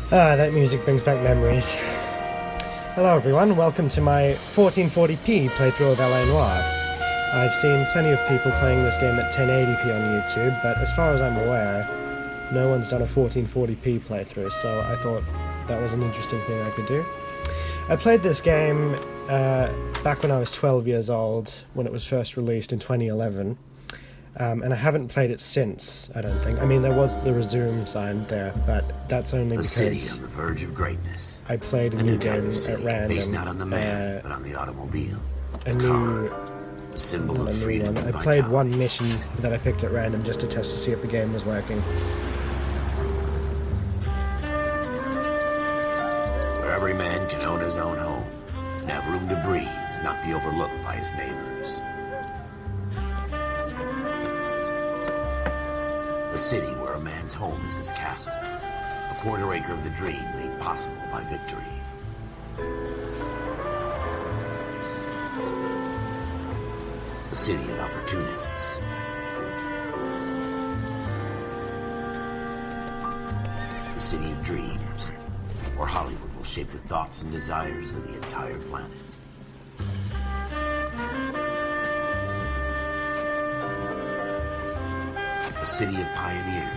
Ah, that music brings back memories. Hello everyone, welcome to my 1440p playthrough of LA Noire. I've seen plenty of people playing this game at 1080p on YouTube, but as far as I'm aware, no one's done a 1440p playthrough, so I thought that was an interesting thing I could do. I played this game back when I was 12 years old, when it was first released in 2011. And I haven't played it since, I don't think. I mean, there was the resume sign there, but that's only because city on the verge of greatness. I played a new game at random. Based not on the man, but on the automobile. A new symbol of freedom. I played one mission that I picked at random just to test to see if the game was working. Where every man can own his own home and have room to breathe and not be overlooked by his neighbors. A city where a man's home is his castle. A quarter acre of the dream made possible by victory. A city of opportunists. A city of dreams, where Hollywood will shape the thoughts and desires of the entire planet. A city of pioneers.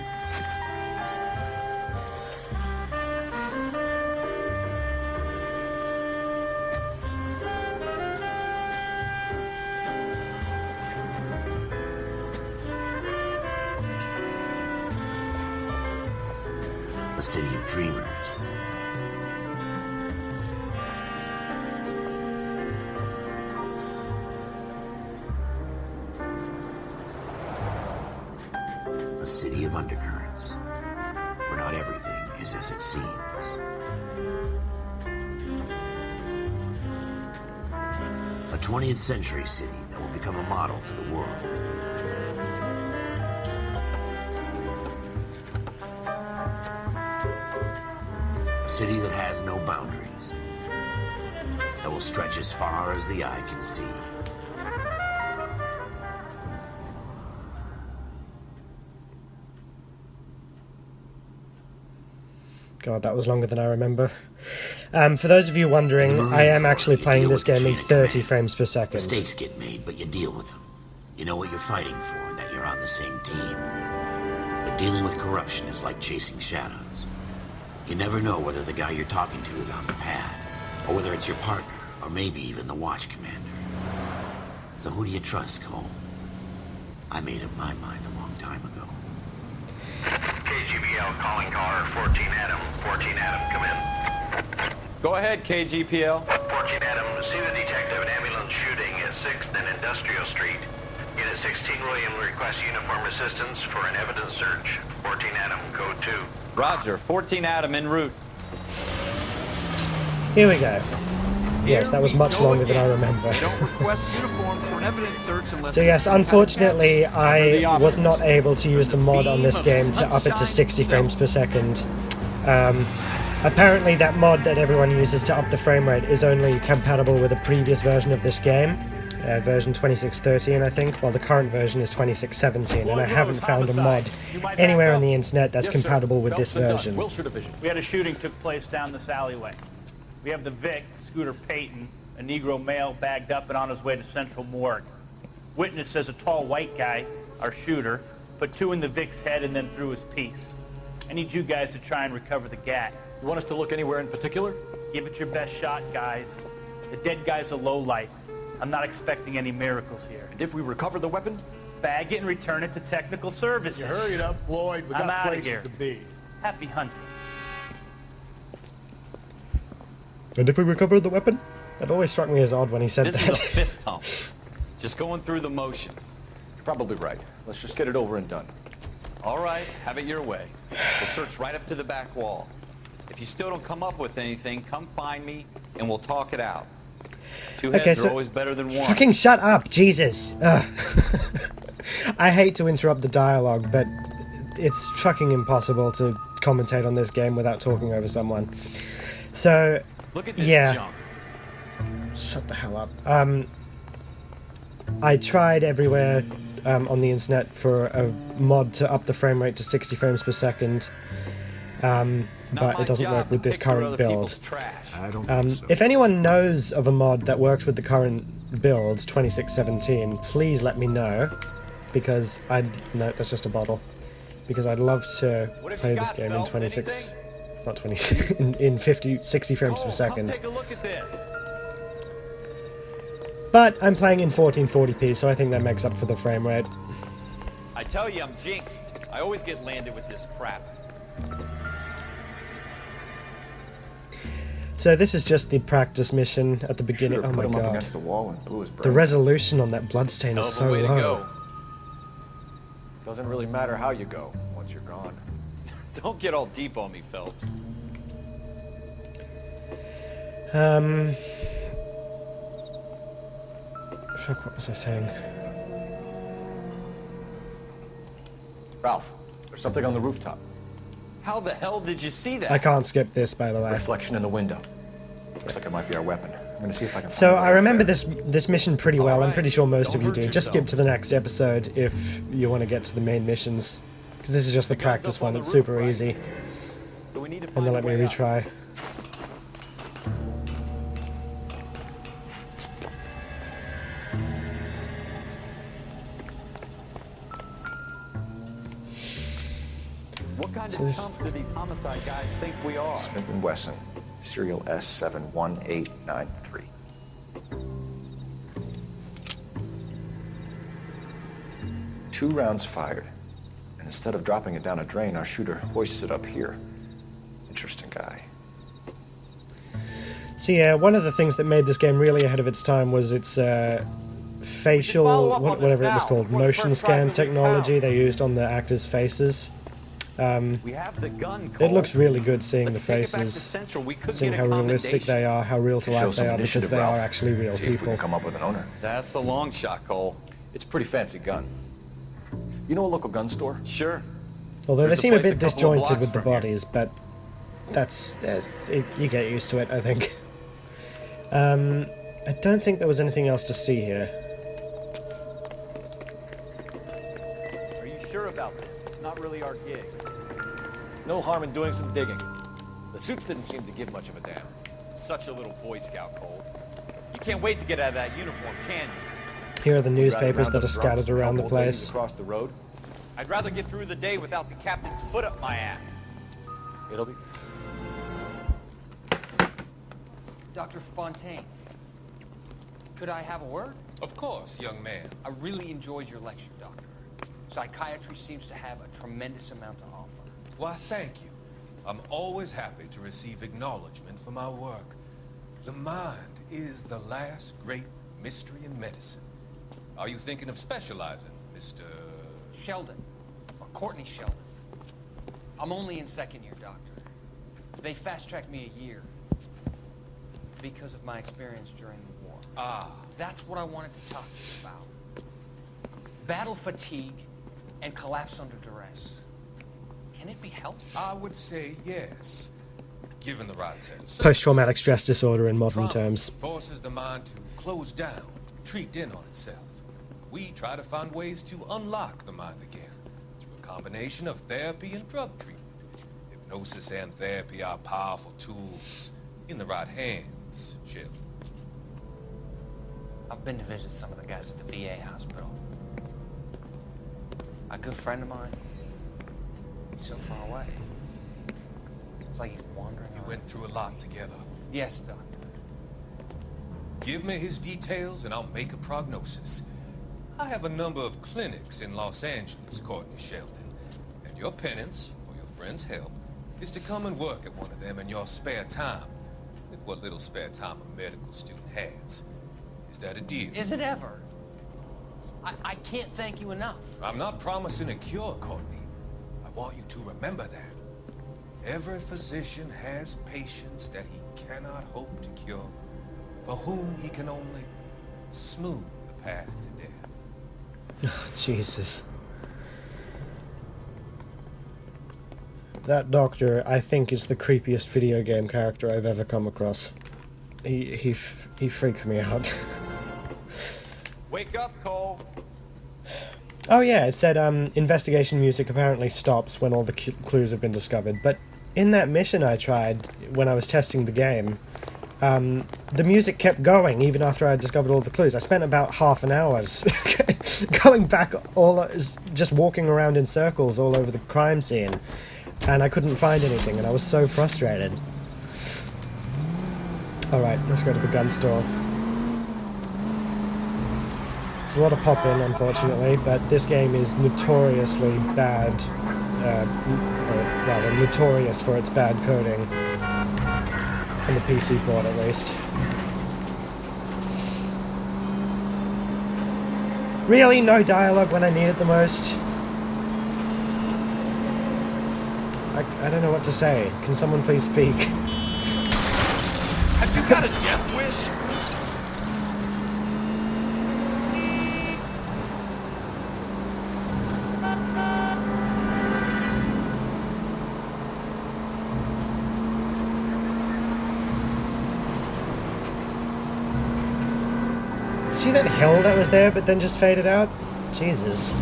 A city of dreamers. A city of undercurrents, where not everything is as it seems. A 20th century city that will become a model for the world. A city that has no boundaries, that will stretch as far as the eye can see. God, that was longer than I remember. For those of you wondering, I am actually playing this game in 30 frames per second. Mistakes get made, but you deal with them. You know what you're fighting for and that you're on the same team. But dealing with corruption is like chasing shadows. You never know whether the guy you're talking to is on the pad, or whether it's your partner, or maybe even the watch commander. So who do you trust, Cole? I made up my mind a long time ago. KGPL calling caller 14 Adam. 14 Adam, come in. Go ahead, KGPL. 14 Adam, see the detective, an ambulance shooting at 6th and Industrial Street. Unit 16 William requests uniform assistance for an evidence search. 14 Adam, code 2. Roger, 14 Adam en route. Here we go. Yes, that was much longer than I remember. Don't request uniforms for an evidence search unless So yes, unfortunately, I was not able to use the mod on this game to up it to 60 frames per second. Apparently that mod that everyone uses to up the frame rate is only compatible with a previous version of this game, version 2613 I think, while the current version is 2617, and I haven't found a mod anywhere on the internet that's compatible with this version. We had a shooting took place down this alleyway. We have the Vic, Scooter Payton, a Negro male bagged up and on his way to Central Morgue. Witness says a tall white guy, our shooter, put 2 in the Vic's head and then threw his piece. I need you guys to try and recover the gat. You want us to look anywhere in particular? Give it your best shot, guys. The dead guy's a lowlife. I'm not expecting any miracles here. And if we recover the weapon? Bag it and return it to technical services. You hurry up, Floyd. We I'm got outta places here. to be. Happy hunting. And if we recovered the weapon? It always struck me as odd when he said This that. is a fist hump. Just going through the motions. You're probably right. Let's just get it over and done. All right, have it your way. We'll search right up to the back wall. If you still don't come up with anything, come find me and we'll talk it out. 2 heads are always better than one. Fucking shut up, Jesus! Ugh. I hate to interrupt the dialogue, but it's fucking impossible to commentate on this game without talking over someone. So, Look at this yeah. junk. Shut the hell up. I tried everywhere on the internet for a mod to up the frame rate to 60 frames per second. but it doesn't work with this current build. I don't think so. If anyone knows of a mod that works with the current builds, 2617, please let me know, because no, that's just a bottle. Because I'd love to play this game in 26, not 26, in 60 frames per second. Take a look at this. But I'm playing in 1440p, so I think that makes up for the frame rate. I tell you, I'm jinxed. I always get landed with this crap. So this is just the practice mission at the beginning. Oh my Put him up god. against the wall and blew his brains. The resolution on that bloodstain Hell is of a so way to low. go. Doesn't really matter how you go once you're gone. Don't get all deep on me, Phelps. Fuck, what was I saying? Ralph, there's something on the rooftop. How the hell did you see that? I can't skip this, by the way. Reflection in the window. Looks like it might be our weapon. I'm gonna see if I can. So find a way I up remember there. this mission pretty well. I'm Alright, pretty sure most of don't you do. hurt Just skip yourself. to the next episode if you want to get to the main missions. Because this is just the gun's practice up on one. the It's roof, super right? easy. So we need to And find then a let me way up. retry. What kind So of this- chumps do these homicide guys think we are? Smith & Wesson, serial S71893. Two rounds fired, and instead of dropping it down a drain, our shooter hoists it up here. Interesting guy. So yeah, one of the things that made this game really ahead of its time was its facial, follow up on this whatever it was now. called, One motion first scan prize will be technology found. they used on the actors' faces. We have the gun, Cole. It looks really good seeing Let's the take it back to faces, Central. We could seeing get a how realistic commendation. they are, how real to Show life some they are, because initiative, they Ralph. are actually real See if we people. can come up with an owner. That's a long shot, Cole. It's a pretty fancy gun. You know a local gun store? Sure. Although they There's a seem a place bit a couple of disjointed blocks with the from here. bodies, but that's you get used to it, I think. I don't think there was anything else to see here. Are you sure about this? It's not really our gig. No harm in doing some digging. The suits didn't seem to give much of a damn. Such a little Boy Scout, Cole. You can't wait to get out of that uniform, can you? Here are the Would you rather newspapers round that up are drunks scattered and around the help old ladies place. across the road? I'd rather get through the day without the captain's foot up my ass. It'll be. Dr. Fontaine, could I have a word? Of course, young man. I really enjoyed your lecture, Doctor. Psychiatry seems to have a tremendous amount to offer. Why, thank you. I'm always happy to receive acknowledgement for my work. The mind is the last great mystery in medicine. Are you thinking of specializing, Mr. Sheldon, or Courtney Sheldon. I'm only in second year, Doctor. They fast-tracked me a year because of my experience during the war. Ah, That's what I wanted to talk to you about. Battle fatigue and collapse under duress. Can it be helped? I would say yes, given the right set of Post-traumatic stress circumstances. disorder in modern Trauma terms. forces the mind to close down, retreat in on itself. We try to find ways to unlock the mind again through a combination of therapy and drug treatment. Hypnosis and therapy are powerful tools in the right hands, Sheriff. I've been to visit some of the guys at the VA hospital. A good friend of mine, he's so far away. It's like he's wandering We around. went through a lot together. Yes, Doctor. Give me his details and I'll make a prognosis. I have a number of clinics in Los Angeles, Courtney Sheldon. And your penance, for your friend's help, is to come and work at one of them in your spare time. With what little spare time a medical student has. Is that a deal? Is it ever? I can't thank you enough. I'm not promising a cure, Courtney. I want you to remember that. Every physician has patients that he cannot hope to cure, for whom he can only smooth the path to death. Oh, Jesus. That doctor, I think, is the creepiest video game character I've ever come across. He freaks me out. Wake up, Cole. Oh yeah, it said investigation music apparently stops when all the clues have been discovered, but in that mission I tried when I was testing the game, the music kept going even after I discovered all the clues. I spent about half an hour going back, just walking around in circles all over the crime scene, and I couldn't find anything, and I was so frustrated. Alright, let's go to the gun store. There's a lot of pop-in, unfortunately, but this game is notoriously bad, or rather, notorious for its bad coding. On the PC port, at least. Really? No dialogue when I need it the most? I don't know what to say. Can someone please speak? Have you got a death wish? See that hill that was there but then just faded out? Jesus.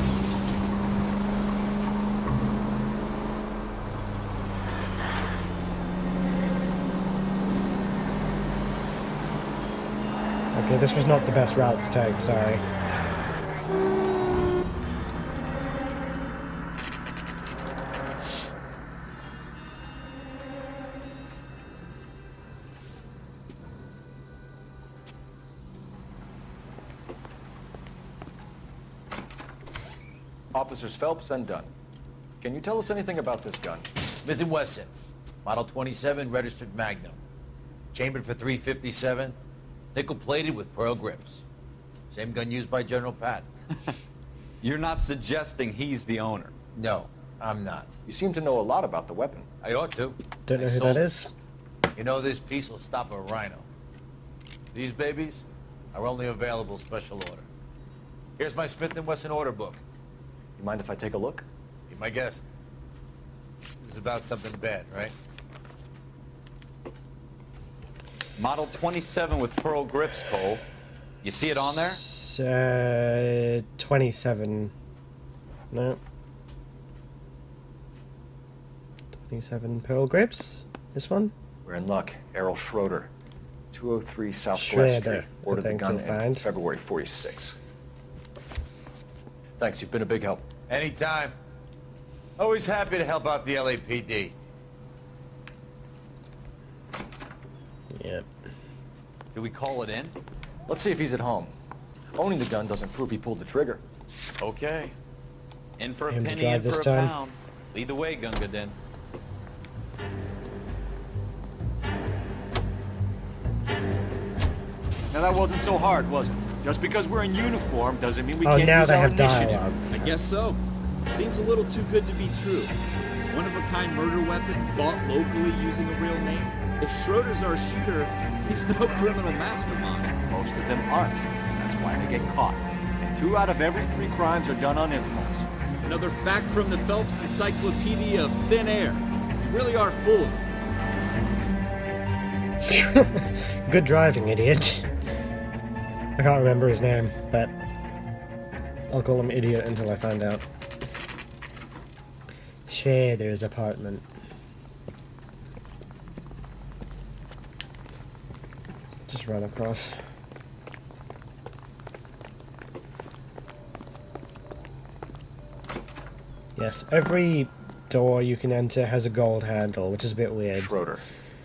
Okay, this was not the best route to take, sorry. Officers Phelps and Dunn. Can you tell us anything about this gun? Smith & Wesson, Model 27, registered Magnum. Chambered for .357, nickel-plated with pearl grips. Same gun used by General Patton. You're not suggesting he's the owner? No, I'm not. You seem to know a lot about the weapon. I ought to. Don't know I who sold that it. is. You know, this piece will stop a rhino. These babies are only available special order. Here's my Smith & Wesson order book. You mind if I take a look? Be my guest. This is about something bad, right? Model 27 with pearl grips, Cole. You see it on there? 27. No. 27 pearl grips? This one? We're in luck. Errol Schroeder, 203 Southwest Schroeder, Street. Ordered the I think gun you'll in find. February 46. Thanks, you've been a big help. Anytime. Always happy to help out the LAPD. Yep. Do we call it in? Let's see if he's at home. Owning the gun doesn't prove he pulled the trigger. Okay. In for a Aim to penny, drive in for this a time. pound. Lead the way, Gunga Din. Now that wasn't so hard, was it? Just because we're in uniform doesn't mean we Oh, can't now use they our have initiative. dialogue. I guess so. Seems a little too good to be true. One-of-a-kind murder weapon bought locally using a real name. If Schroeder's our shooter, he's no criminal mastermind. Most of them aren't. That's why they get caught. 2 out of every 3 crimes are done on impulse. Another fact from the Phelps Encyclopedia of Thin Air. You really are full of it. Good driving, idiot. I can't remember his name, but I'll call him idiot until I find out. Schroeder's apartment. Just run across. Yes, every door you can enter has a gold handle, which is a bit weird. Schroeder,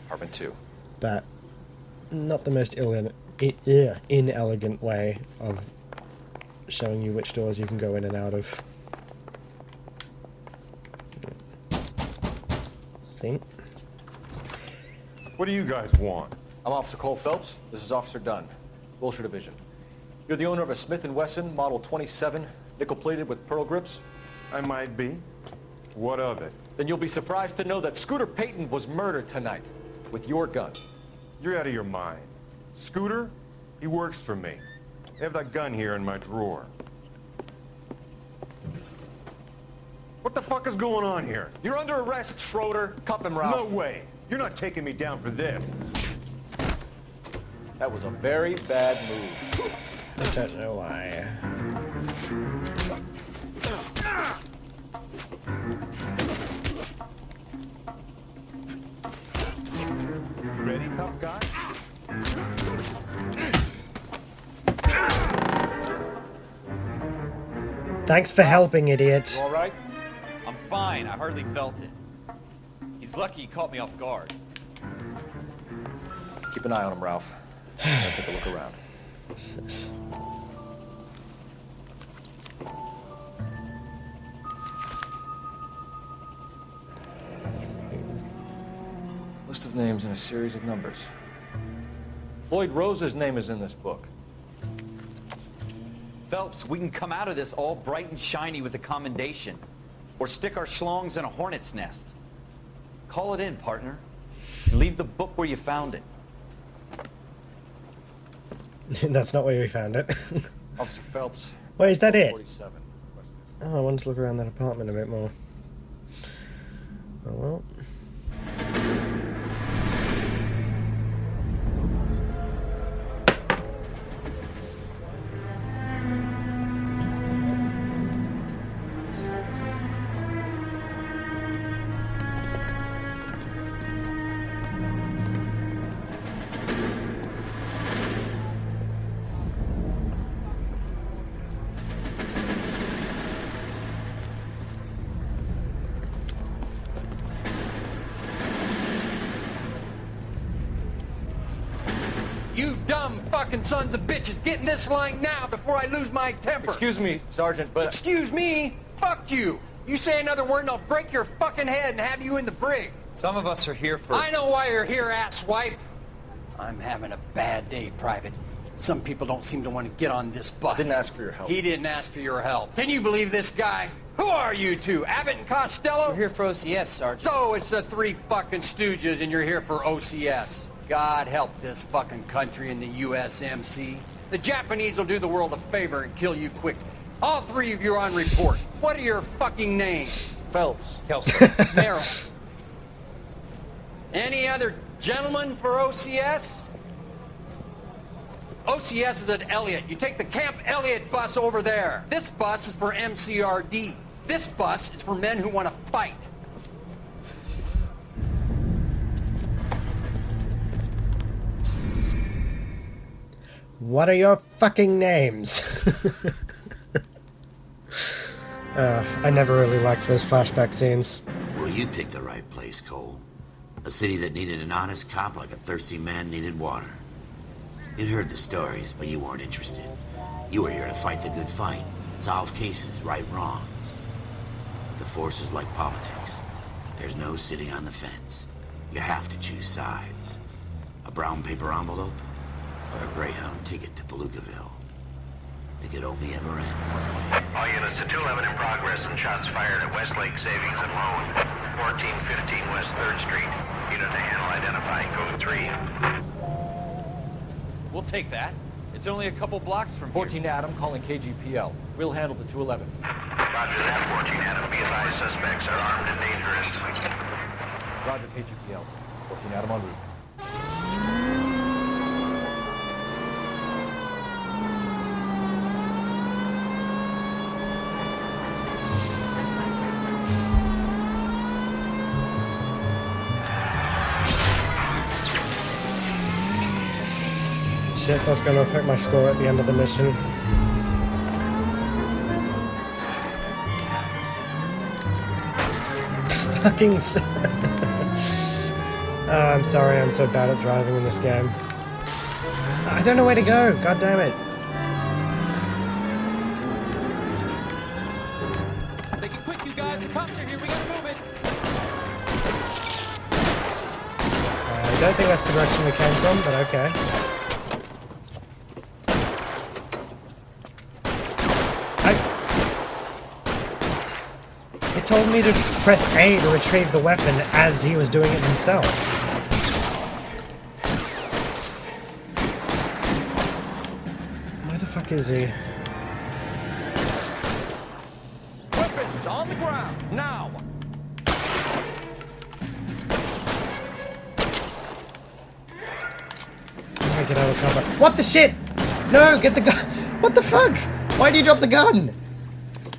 apartment 2. But not the most inelegant way of showing you which doors you can go in and out of. See? What do you guys want? I'm Officer Cole Phelps. This is Officer Dunn, Wilshire Division. You're the owner of a Smith & Wesson Model 27, nickel-plated with pearl grips? I might be. What of it? Then you'll be surprised to know that Scooter Payton was murdered tonight with your gun. You're out of your mind. Scooter? He works for me. I have that gun here in my drawer. What the fuck is going on here? You're under arrest, Schroeder. Cuff him, Ralph. No way. You're not taking me down for this. That was a very bad move. I don't know why. Thanks for helping, idiot. You all right? I'm fine. I hardly felt it. He's lucky he caught me off guard. Keep an eye on him, Ralph. I'm gonna take a look around. What's this? List of names and a series of numbers. Floyd Rose's name is in this book. Phelps, we can come out of this all bright and shiny with a commendation. Or stick our schlongs in a hornet's nest. Call it in, partner. And leave the book where you found it. That's not where we found it. Officer Phelps. Wait, is that it? 47. Oh, I wanted to look around that apartment a bit more. Oh well. You dumb fucking sons of bitches, get in this line now before I lose my temper. Excuse me, Sergeant, but... Excuse me? Fuck you. You say another word and I'll break your fucking head and have you in the brig. Some of us are here for... I know why you're here, asswipe. I'm having a bad day, Private. Some people don't seem to want to get on this bus. I didn't ask for your help. He didn't ask for your help. Can you believe this guy? Who are you two? Abbott and Costello? We're here for OCS, Sergeant. So it's the three fucking stooges and you're here for OCS. God help this fucking country and the USMC. The Japanese will do the world a favor and kill you quickly. All three of you are on report. What are your fucking names? Phelps. Kelsey. Merrill. Any other gentlemen for OCS? OCS is at Elliott. You take the Camp Elliott bus over there. This bus is for MCRD. This bus is for men who want to fight. What are your fucking names? I never really liked those flashback scenes. Well, you picked the right place, Cole. A city that needed an honest cop like a thirsty man needed water. You'd heard the stories, but you weren't interested. You were here to fight the good fight, solve cases, right wrongs. But the force is like politics. There's no sitting on the fence. You have to choose sides. A brown paper envelope, or a Greyhound ticket to Palookaville. It could only ever end one way. All units to 211 in progress and shots fired at Westlake Savings and Loan, 1415 West 3rd Street. Unit to handle identifying code 3. We'll take that. It's only a couple blocks from 14 Adam calling KGPL. We'll handle the 211. Roger that, 14 Adam. Be advised, suspects are armed and dangerous. Roger, KGPL. 14 Adam en route. Shit, that's going to affect my score at the end of the mission. Fucking I'm sorry, I'm so bad at driving in this game. I don't know where to go, god damn it. Make it quick, you guys. Cops are here. We gotta move it. I don't think that's the direction we came from, but okay. It told me to press A to retrieve the weapon as he was doing it himself. Where the fuck is he? Weapons on the ground, now! I get out of cover. What the shit? No, get the gun. What the fuck? Why do you drop the gun?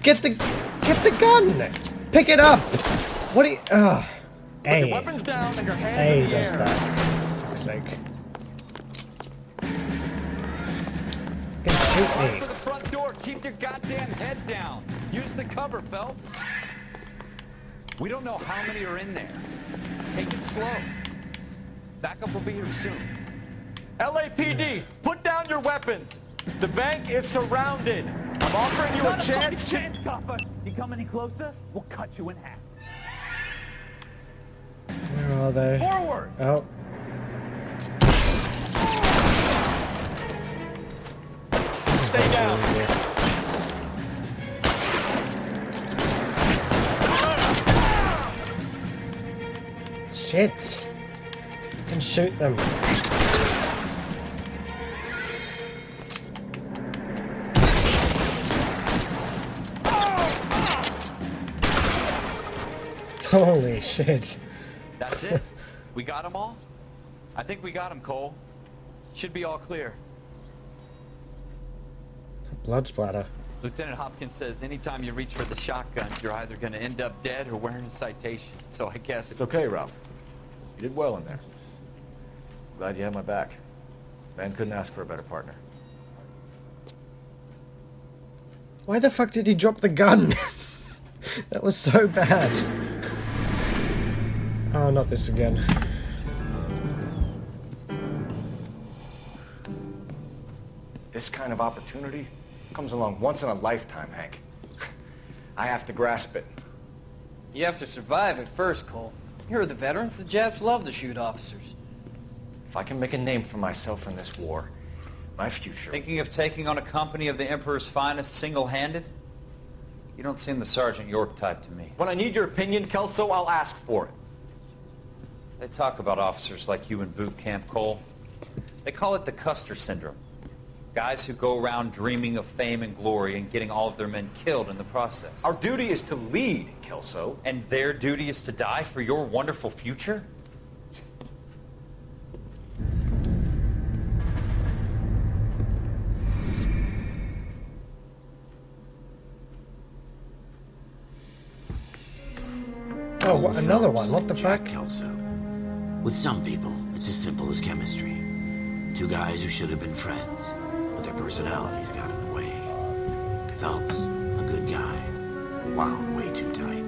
Get the gun. Pick it up. What do you? A. Put your weapons down and your hands in A the does air. that. For fuck's sake. Gonna shoot me. For the front door. door. Keep your goddamn head down. Use the cover, Phelps. We don't know how many are in there. Take it slow. Backup will be here soon. LAPD, put down your weapons. The bank is surrounded. I'm offering you a chance. Chance, copper. You come any closer, we'll cut you in half. Where are they? Forward. Oh. Stay down. Shit! I can shoot them. Holy shit. That's it? We got them all? I think we got them, Cole. Should be all clear. Blood splatter. Lieutenant Hopkins says anytime you reach for the shotguns, you're either going to end up dead or wearing a citation. So I guess... It's okay, Ralph. You did well in there. Glad you had my back. Man couldn't ask for a better partner. Why the fuck did he drop the gun? That was so bad. Oh, not this again. This kind of opportunity comes along once in a lifetime, Hank. I have to grasp it. You have to survive it first, Cole. Here are the veterans. The Japs love to shoot officers. If I can make a name for myself in this war, my future... Thinking of taking on a company of the Emperor's finest single-handed? You don't seem the Sergeant York type to me. When I need your opinion, Kelso, I'll ask for it. They talk about officers like you in boot camp, Cole. They call it the Custer syndrome. Guys who go around dreaming of fame and glory and getting all of their men killed in the process. Our duty is to lead, Kelso. And their duty is to die for your wonderful future? Oh, what, another one? What the fuck? Kelso. With some people, it's as simple as chemistry. Two guys who should have been friends, but their personalities got in the way. Phelps, a good guy, wound way too tight.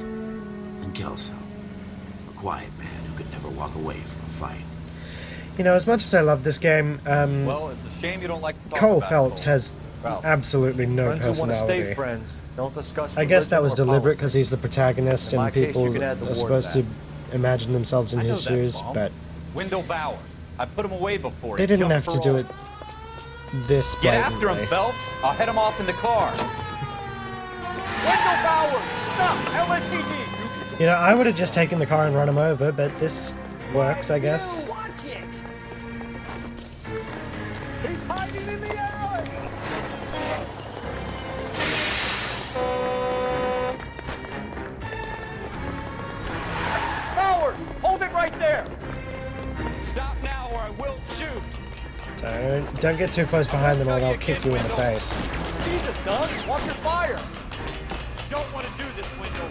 And Kelso, a quiet man who could never walk away from a fight. You know, as much as I love this game, well, it's a shame you don't like to talk Cole about Phelps Cole. has absolutely no Friends who want to personality. stay friends don't discuss I guess that was religion or deliberate because politics. he's the protagonist In my and case, people you can add the are war to supposed that. to imagine themselves in I know his that shoes, bomb. but Wendell Bowers. I put him away before. they He didn't jumped have to for do all. it this Get after blatantly. him, Phelps. I'll head him off in the car. Wendell Bowers! Stop! LAPD! You know, I would have just taken the car and run him over, but this works, I guess. Watch it! He's hiding in the alley! Bowers! Hold it right there! Stop now or I will shoot! Don't get too close behind them or they'll kick you in the face. Jesus, Doug! Watch your fire! Don't want to do this, Wendell.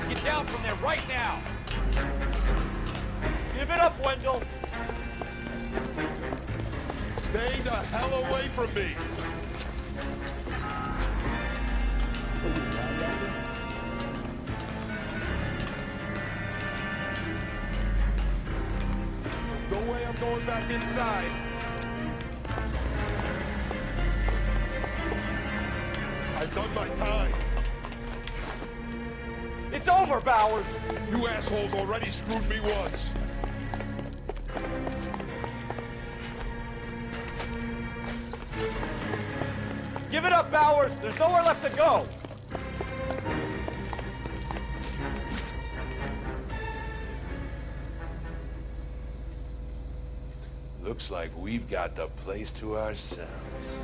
Get down from there right now. Give it up, Wendell! Stay the hell away from me! Go away, I'm going back inside. I've done my time. It's over, Bowers! You assholes already screwed me once. Give it up, Bowers! There's nowhere left to go! Looks like we've got the place to ourselves.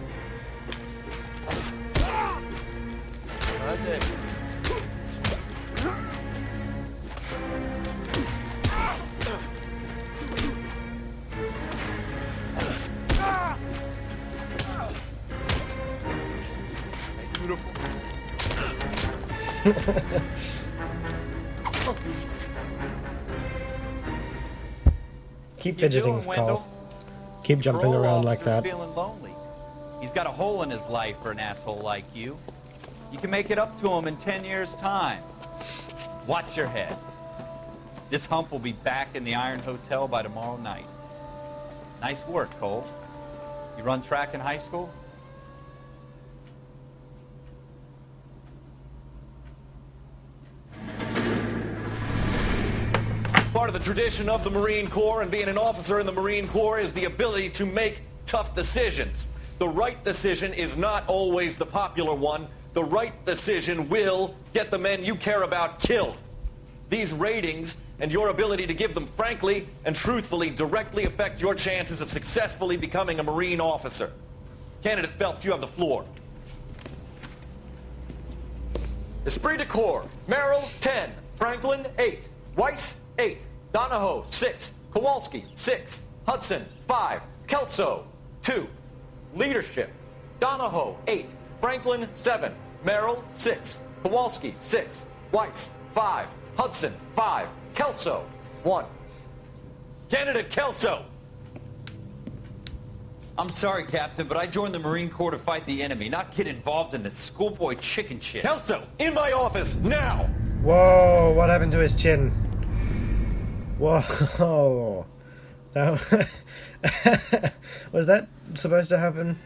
Beautiful. Keep You fidgeting, doing, Wendell? Cole. Keep jumping Parole around like officer's that. Feeling lonely. He's got a hole in his life for an asshole like you. You can make it up to him in 10 years' time. Watch your head. This hump will be back in the Iron Hotel by tomorrow night. Nice work, Cole. You run track in high school? Part of the tradition of the Marine Corps and being an officer in the Marine Corps is the ability to make tough decisions. The right decision is not always the popular one. The right decision will get the men you care about killed. These ratings and your ability to give them frankly and truthfully directly affect your chances of successfully becoming a Marine officer. Candidate Phelps, you have the floor. Esprit de Corps, Merrill, 10. Franklin, 8. Weiss, 8. Donahoe, 6. Kowalski, 6. Hudson, 5. Kelso, 2. Leadership, Donahoe, 8. Franklin, 7. Merrill, 6. Kowalski, 6. Weiss, 5. Hudson, 5. Kelso, 1. Candidate Kelso! I'm sorry, Captain, but I joined the Marine Corps to fight the enemy, not get involved in this schoolboy chicken shit. Kelso, in my office, now! Whoa, what happened to his chin? Whoa. That was that supposed to happen?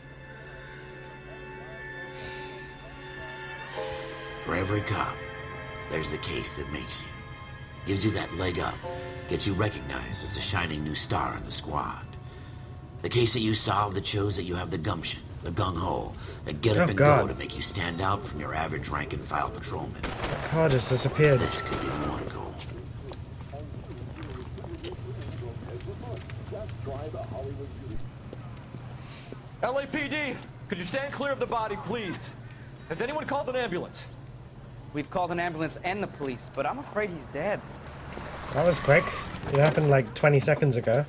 For every cop, there's the case that makes you. Gives you that leg up, gets you recognized as the shining new star in the squad. The case that you solve that shows that you have the gumption, the gung-ho, that get up and go to make you stand out from your average rank-and-file patrolman. The car just disappeared. This could be the one, Cole. LAPD, could you stand clear of the body, please? Has anyone called an ambulance? We've called an ambulance and the police, but I'm afraid he's dead. That was quick. It happened like 20 seconds ago.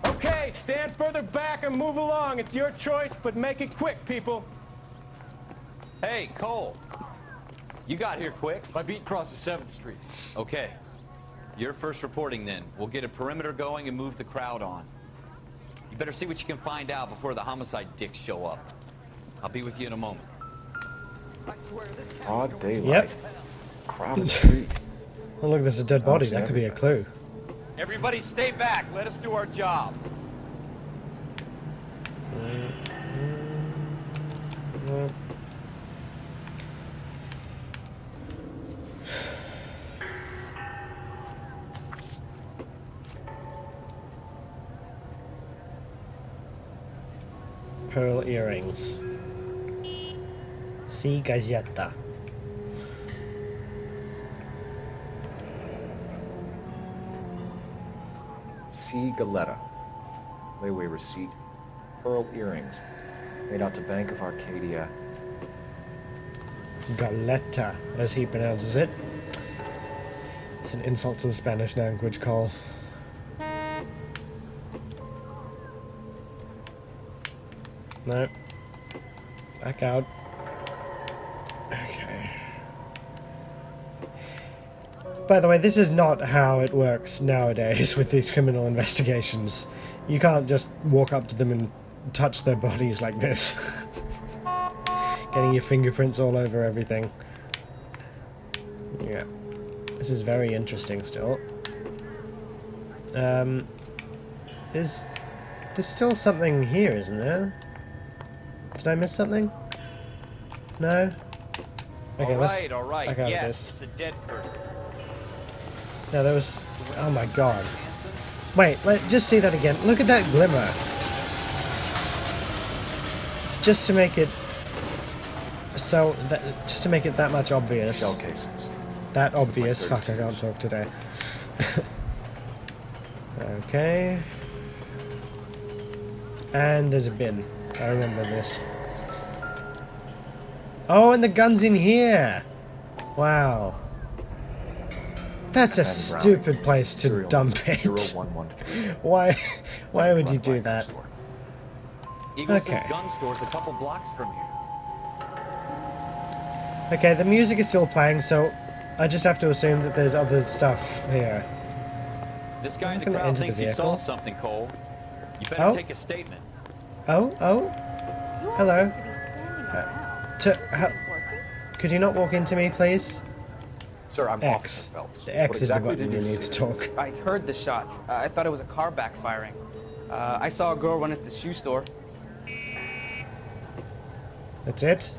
Okay, stand further back and move along. It's your choice, but make it quick, people. Hey, Cole. You got here quick. My beat crosses 7th Street. Okay. You're first reporting then. We'll get a perimeter going and move the crowd on. You better see what you can find out before the homicide dicks show up. I'll be with you in a moment. Broad daylight. Yep. Crowded street. Oh look, there's a dead body. That could be a clue. Everybody stay back. Let us do our job. Pearl earrings. C. Gazzetta. C. Galetta. Layaway receipt. Pearl earrings. Made out to Bank of Arcadia. Galetta, as he pronounces it. It's an insult to the Spanish language, Cole. No. Back out. Okay. By the way, this is not how it works nowadays with these criminal investigations. You can't just walk up to them and touch their bodies like this. Getting your fingerprints all over everything. Yeah. This is very interesting still. There's still something here, isn't there? Did I miss something? No? Okay, all right. back out of Yes, this. it's a dead person. No, there was... Oh my god. Wait, just see that again. Look at that glimmer. Just to make it... So, just to make it that much obvious. Shell casings. That obvious. Fuck, I can't talk today. Okay. And there's a bin. I remember this. Oh, and the gun's in here! Wow. That's a stupid place to dump it. 0113. Why would you do that? Eagleson's gun store's a couple blocks from here. Okay, the music is still playing, so I just have to assume that there's other stuff here. This guy in the crowd thinks he saw something, Cole. You better take a statement. Oh? You Hello. Could you not walk into me, please? Sir, I'm X. Officer Phelps. The X What is exactly the button did you need see? to talk. I heard the shots. I thought it was a car backfiring. I saw a girl run at the shoe store. That's it?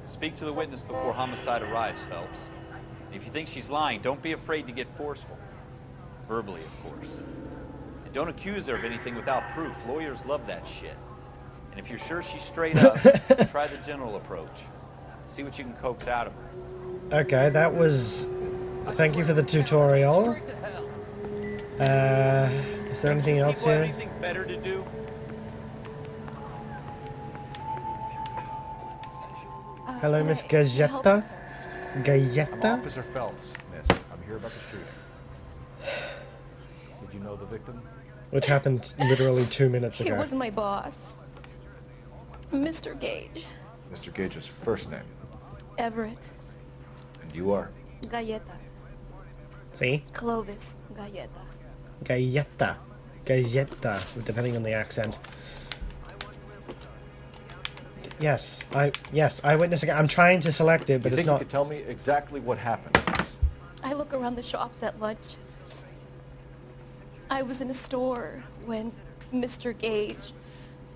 Speak to the witness before homicide arrives, Phelps. If you think she's lying, don't be afraid to get forceful. Verbally, of course. And don't accuse her of anything without proof. Lawyers love that shit. And if you're sure she's straight up, try the general approach. See what you can coax out of her. Okay, that was... Thank you for the tutorial. Is there anything else People have here? anything better to do? Hello, Miss Gazetta? I'm Galletta? Officer Phelps, miss. I'm here about the shooting. Did you know the victim? Which happened literally 2 minutes He ago. was my boss, Mr. Gage. Mr. Gage's first name. Everett. And you are? Galleta. See? Clovis Galleta. Galletta. Galletta, depending on the accent. Yes, eyewitness again. I'm trying to select it, but You it's think not... you could tell me exactly what happened? I look around the shops at lunch. I was in a store when Mr. Gage,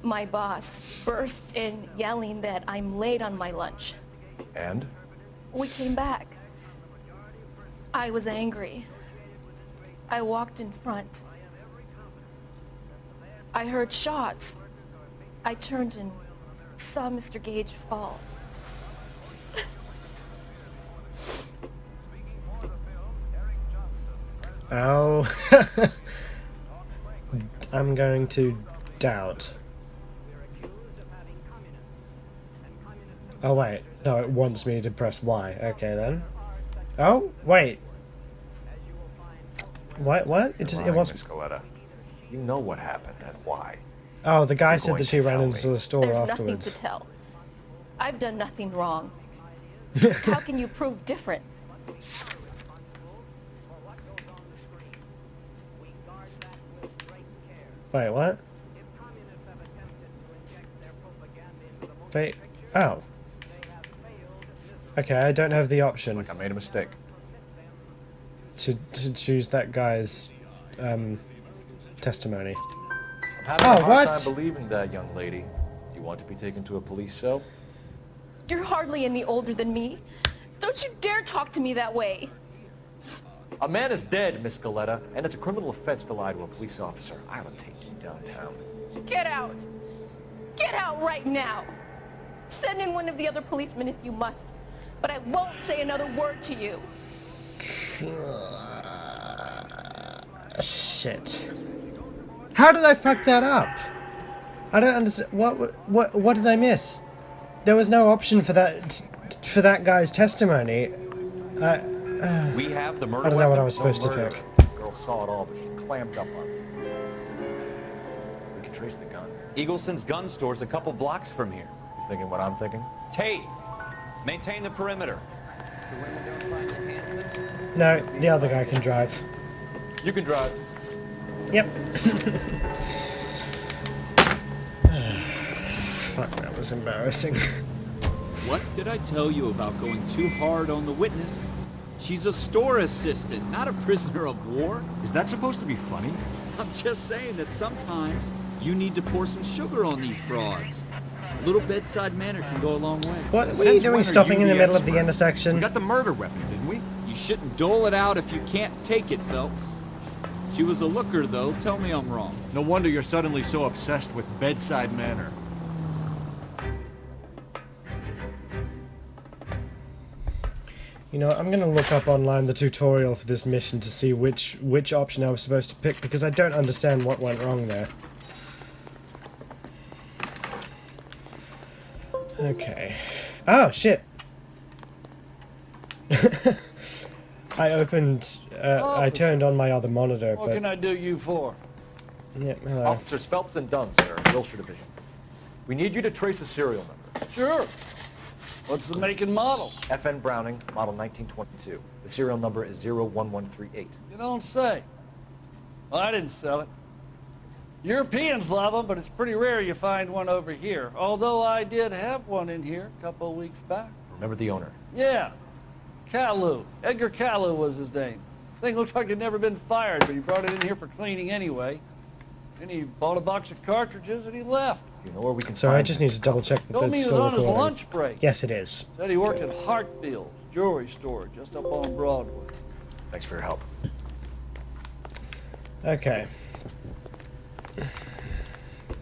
my boss, bursts in yelling that I'm late on my lunch. And? We came back. I was angry. I walked in front. I heard shots. I turned and saw Mr. Gage fall. Oh. I'm going to doubt. Oh wait, no, it wants me to press Y. Okay then. Oh, wait. What? It wants... Miss Galletta. You know what happened and why. Oh, the guy You're said going that she to ran tell into me. the store There's nothing afterwards. to tell. I've done nothing wrong. How can you prove different? Wait, what? Wait, oh. Okay, I don't have the option Like I made a mistake. to choose that guy's testimony. I'm having a hard what? time believing that, young lady. Do you want to be taken to a police cell? You're hardly any older than me. Don't you dare talk to me that way. A man is dead, Miss Galletta, and it's a criminal offense to lie to a police officer. I'll take you downtown. Get out. Get out right now. Send in one of the other policemen if you must. But I won't say another word to you. Shit. How did I fuck that up? I don't understand. What did I miss? There was no option for that guy's testimony. We have the murder I don't know what I weapon. was supposed to murder. pick. The girl saw it all, but she clammed up on it. We can trace the gun. Eagleson's gun store's a couple blocks from here. You thinking what I'm thinking? Tate, maintain the perimeter. No, the other guy can drive. You can drive. Yep. Fuck, that was embarrassing. What did I tell you about going too hard on the witness? She's a store assistant, not a prisoner of war. Is that supposed to be funny? I'm just saying that sometimes you need to pour some sugar on these broads. A little bedside manner can go a long way. What were you doing stopping in the middle of the intersection? We got the murder weapon, didn't we? You shouldn't dole it out if you can't take it, Phelps. She was a looker, though. Tell me I'm wrong. No wonder you're suddenly so obsessed with bedside manner. You know, I'm gonna look up online the tutorial for this mission to see which option I was supposed to pick, because I don't understand what went wrong there. Okay. Oh, shit! I opened... I turned on my other monitor, What but... can I do you for? Yep, hello. Officers Phelps and Dunn, sir, Wilshire Division. We need you to trace a serial number. Sure. What's the make and model? FN Browning, model 1922. The serial number is 01138. You don't say. Well, I didn't sell it. Europeans love them, but it's pretty rare you find one over here. Although I did have one in here a couple of weeks back. Remember the owner? Yeah. Kalu. Edgar Kalu was his name. Thing looked like he'd never been fired, but he brought it in here for cleaning anyway. Then he bought a box of cartridges and he left. You know where we can So I just need to double check that Told me that's he was still on his recording. lunch break. Yes, it is. Said he worked at Hartfield's jewelry store just up on Broadway. Thanks for your help. Okay.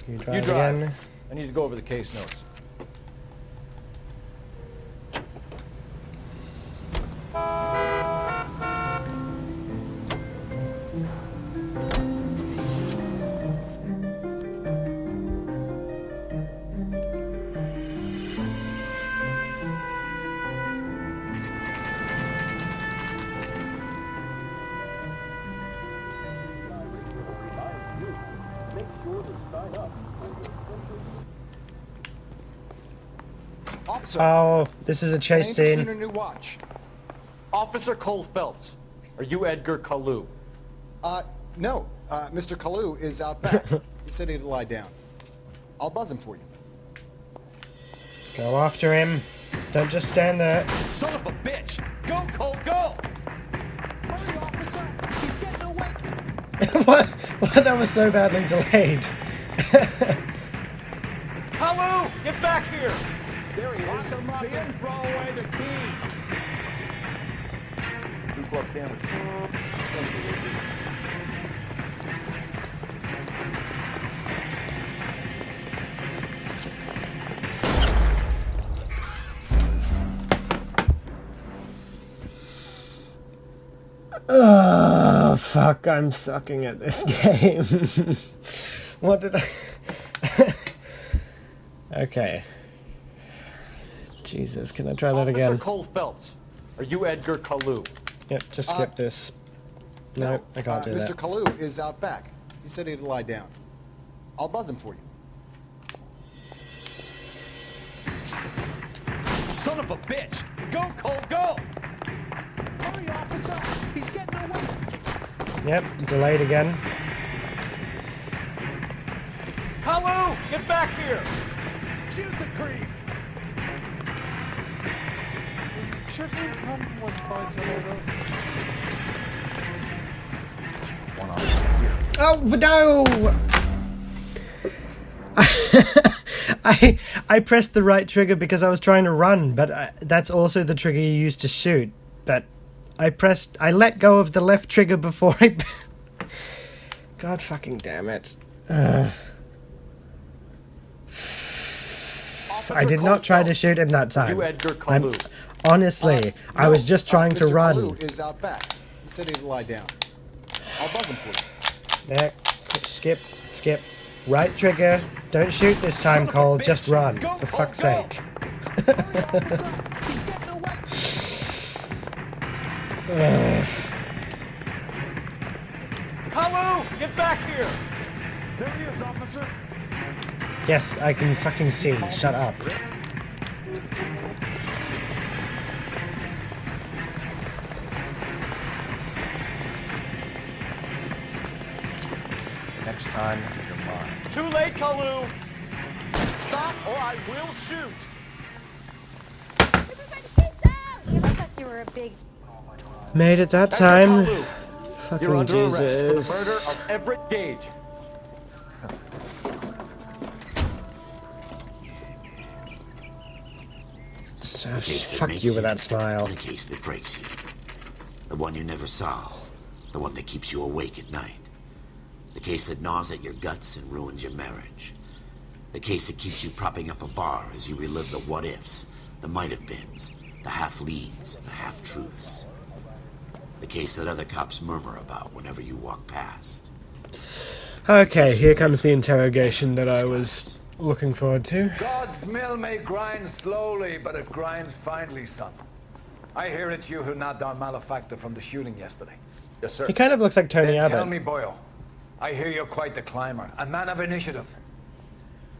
You drive, You drive. again. I need to go over the case notes. Officer, Oh, this is a I'm chase interested in scene. a new watch. Officer Cole Phelps, are you Edgar Kalu? No. Mr. Kalu is out back. He said he'd lie down. I'll buzz him for you. Go after him. Don't just stand there. Son of a bitch! Go, Cole, go! Hurry, officer! He's getting away! what? That was so badly delayed. Kalu, get back here! There he is. Lock him up and throw away the key. 2 club sandwich. Oh, fuck, I'm sucking at this game. What did I... Okay. Jesus, can I try that Officer again? Cole Phelps, are you Edgar Kalu? Yep, just skip this. No, I can't do Mr. that. Kalu is out back. He said he'd lie down. I'll buzz him for you. Son of a bitch! Go, Cole, go! Hurry, officer! He's getting away! Yep, delayed again. Kalu, get back here! Shoot the creep. Chicken come with Oh, no! I pressed the right trigger because I was trying to run, but that's also the trigger you use to shoot. But I let go of the left trigger before I... God fucking damn it. I did not try to shoot him that time. You Edgar Kalu. Honestly, I was just trying to Mr. run. Kalu is out back. He said he'd lie down. I'll buzz him for you. There, skip. Right trigger. Don't shoot this time, Cole. Just run, for fuck's sake. Kalu, get back here! There he is, officer. Yes, I can fucking see. Shut up. Next time, you're mine. Too late, Kalu! Stop or I will shoot! I thought you were a big... Made it that time. Kalu, Fucking you're under Jesus. arrest for the murder of Everett Gage. So, The case that fuck makes you with that smile. The case that breaks you. The one you never solve. The one that keeps you awake at night. The case that gnaws at your guts and ruins your marriage. The case that keeps you propping up a bar as you relive the what-ifs, the might-have-beens, the half-leads, the half-truths. The case that other cops murmur about whenever you walk past. Okay, here comes the interrogation that I was looking forward to. God's mill may grind slowly, but it grinds finely, son. I hear it's you who knocked down Malefactor from the shooting yesterday. Yes, sir. He kind of looks like Tony Then tell Abbott. me, Boyle, I hear you're quite the climber, a man of initiative.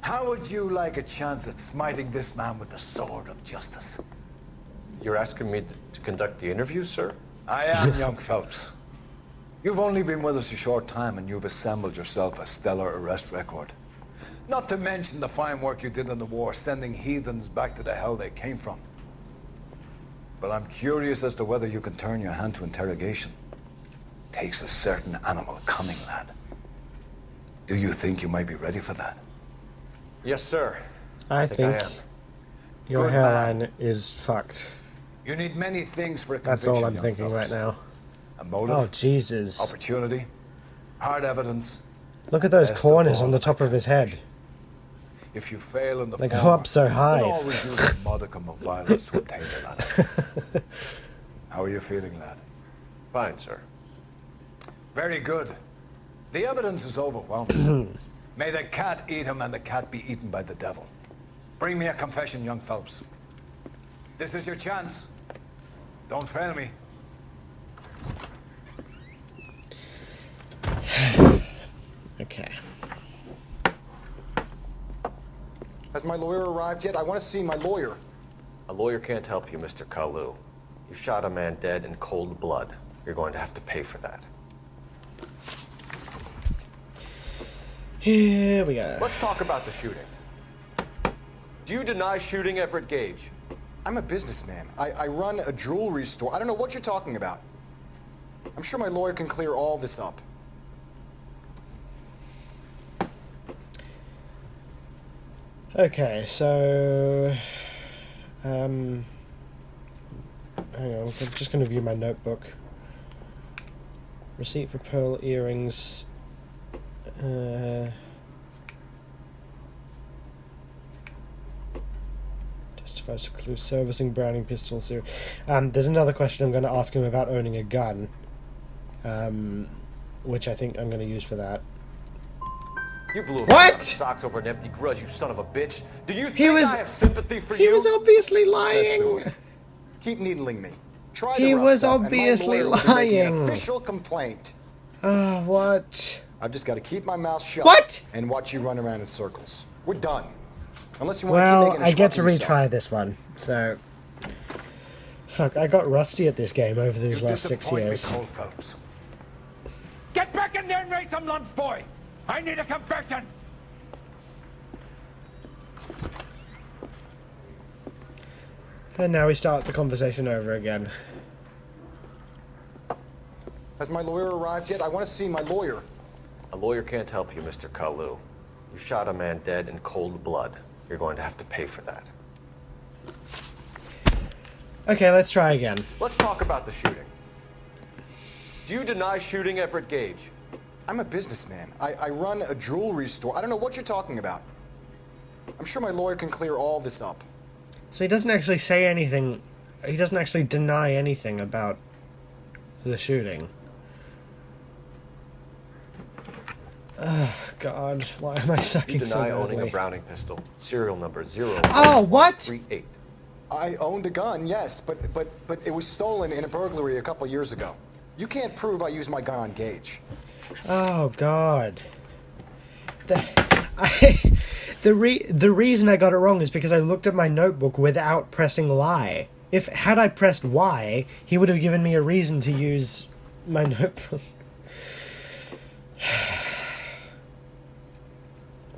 How would you like a chance at smiting this man with the sword of justice? You're asking me to conduct the interview, sir? I am, young Phelps. You've only been with us a short time and you've assembled yourself a stellar arrest record. Not to mention the fine work you did in the war, sending heathens back to the hell they came from. But I'm curious as to whether you can turn your hand to interrogation. Takes a certain animal cunning, lad. Do you think you might be ready for that? Yes, sir. I think I am. your Good hairline is fucked. You need many things for a That's conviction, all I'm young thinking fellas. right now. A motive, Oh, Jesus. opportunity, hard evidence. Look at those Best of corners all, on the top of his head. If you fail in the They go former, up so high. then always use a modicum of violence to obtain the latter. How are you feeling, lad? Fine, sir. Very good. The evidence is overwhelming. May the cat eat him and the cat be eaten by the devil. Bring me a confession, young Phelps. This is your chance. Don't fail me. Okay. Has my lawyer arrived yet? I want to see my lawyer. A lawyer can't help you, Mr. Kalu. You shot a man dead in cold blood. You're going to have to pay for that. Here we go. Let's talk about the shooting. Do you deny shooting Everett Gage? I'm a businessman. I run a jewelry store. I don't know what you're talking about. I'm sure my lawyer can clear all this up. Okay, so... hang on, I'm just going to view my notebook. Receipt for pearl earrings. Testifies to clue servicing Browning pistol series. There's another question I'm going to ask him about owning a gun. Which I think I'm going to use for that. You blew a What? man out of socks over an empty grudge, you son of a bitch. Do you He think was- I have sympathy for He you? was obviously lying! Keep needling me. Try He the rough was stuff, and my obviously lawyer will be making an lying. official complaint. What? I've just got to keep my mouth shut. What? And watch you run around in circles. We're done. Unless you want to keep Well, making a I get schmuck to of yourself. retry this one, so... Fuck, I got rusty at this game over these You last 6 disappoint me, years. Cole Phelps. Get back in there and raise some lumps, boy! I need a confession! And now we start the conversation over again. Has my lawyer arrived yet? I want to see my lawyer. A lawyer can't help you, Mr. Kalu. You shot a man dead in cold blood. You're going to have to pay for that. Okay, let's try again. Let's talk about the shooting. Do you deny shooting Everett Gage? I'm a businessman. I run a jewelry store. I don't know what you're talking about. I'm sure my lawyer can clear all this up. So he doesn't actually say anything, he doesn't actually deny anything about the shooting. Oh, God, why am I You sucking so deny owning a badly? Browning pistol. Serial number 0. Oh, what? 38. I owned a gun, yes, but it was stolen in a burglary a couple years ago. You can't prove I used my gun on Gage. Oh, God. The reason I got it wrong is because I looked at my notebook without pressing lie. Had I pressed Y, he would have given me a reason to use my notebook.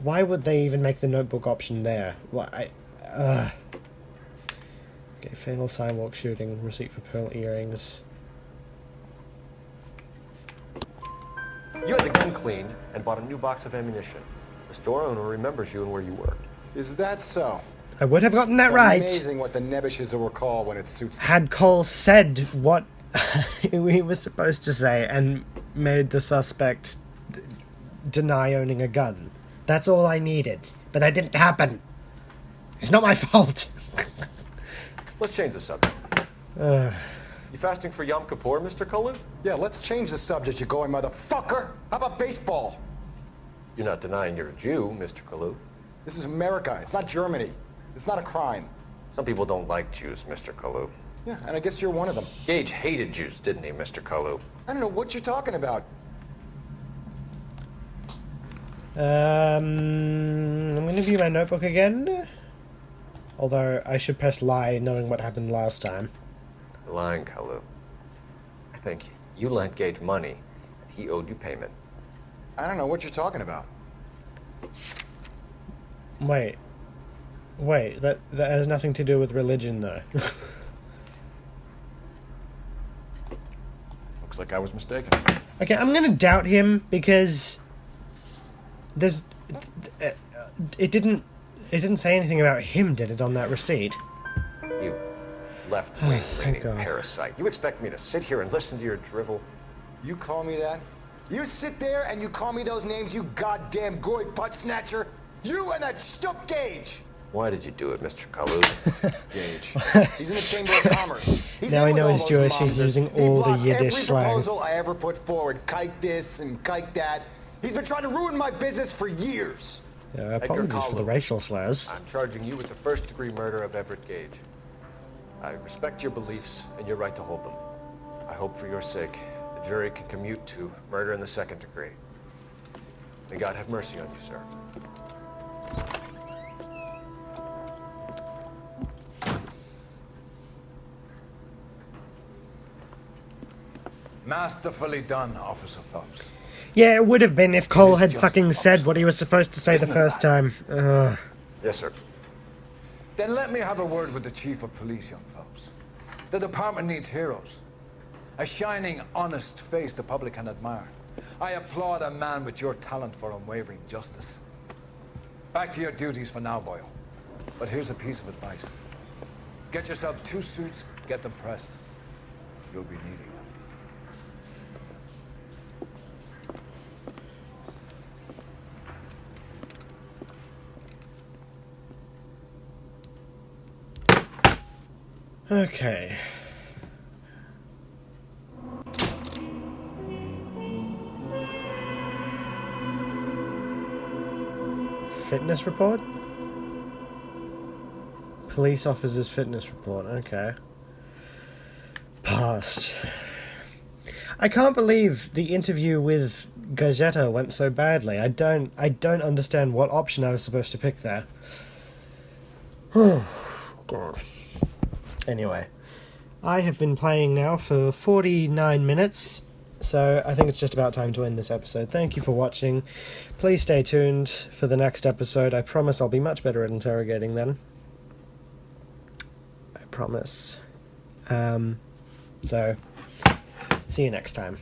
Why would they even make the notebook option there? Why? Okay, fatal sidewalk shooting, receipt for pearl earrings. You had the gun cleaned and bought a new box of ammunition. The store owner remembers you and where you worked. Is that so? I would have gotten that It's right. Amazing what the nebbishes will recall when it suits them. Had Cole said what he was supposed to say and made the suspect deny owning a gun. That's all I needed. But that didn't happen. It's not my fault. Let's change the subject. You fasting for Yom Kippur, Mr. Kalu? Yeah, let's change the subject, you going motherfucker. How about baseball? You're not denying you're a Jew, Mr. Kalu. This is America. It's not Germany. It's not a crime. Some people don't like Jews, Mr. Kalu. Yeah, and I guess you're one of them. Gage hated Jews, didn't he, Mr. Kalu? I don't know what you're talking about. I'm gonna view my notebook again. Although I should press lie knowing what happened last time. You're lying, Kalu. I think you lent Gage money, he owed you payment. I don't know what you're talking about. Wait, that has nothing to do with religion, though. Looks like I was mistaken. Okay, I'm gonna doubt him because there's it didn't say anything about him, did it, on that receipt? You left-wing leaning parasite. You expect me to sit here and listen to your drivel? You call me that? You sit there and you call me those names, you goddamn goy butt snatcher? You and that stup Gage! Why did you do it, Mr. Kalu? Gage. He's in the Chamber of Commerce. He's now I in with know all he's those Jewish, he's mobsters. using He all the blocked Yiddish every slang. proposal I ever put forward. Kike this and kike that. He's been trying to ruin my business for years. Apologies for the racial slurs. I'm charging you with the first-degree murder of Everett Gage. I respect your beliefs and your right to hold them. I hope for your sake the jury can commute to murder in the second degree. May God have mercy on you, sir. Masterfully done, Officer Phelps. Yeah, it would have been if Cole had fucking said what he was supposed to say the first time. Yes, sir. Then let me have a word with the Chief of Police, young Phelps. The department needs heroes. A shining, honest face the public can admire. I applaud a man with your talent for unwavering justice. Back to your duties for now, Boyle. But here's a piece of advice. Get yourself 2 suits, get them pressed. You'll be needing them. Okay. Fitness report? Police officer's fitness report, okay. Passed. I can't believe the interview with Gazetta went so badly. I don't understand what option I was supposed to pick there. Oh, God. Anyway, I have been playing now for 49 minutes, so I think it's just about time to end this episode. Thank you for watching. Please stay tuned for the next episode. I promise I'll be much better at interrogating then. I promise. So, see you next time.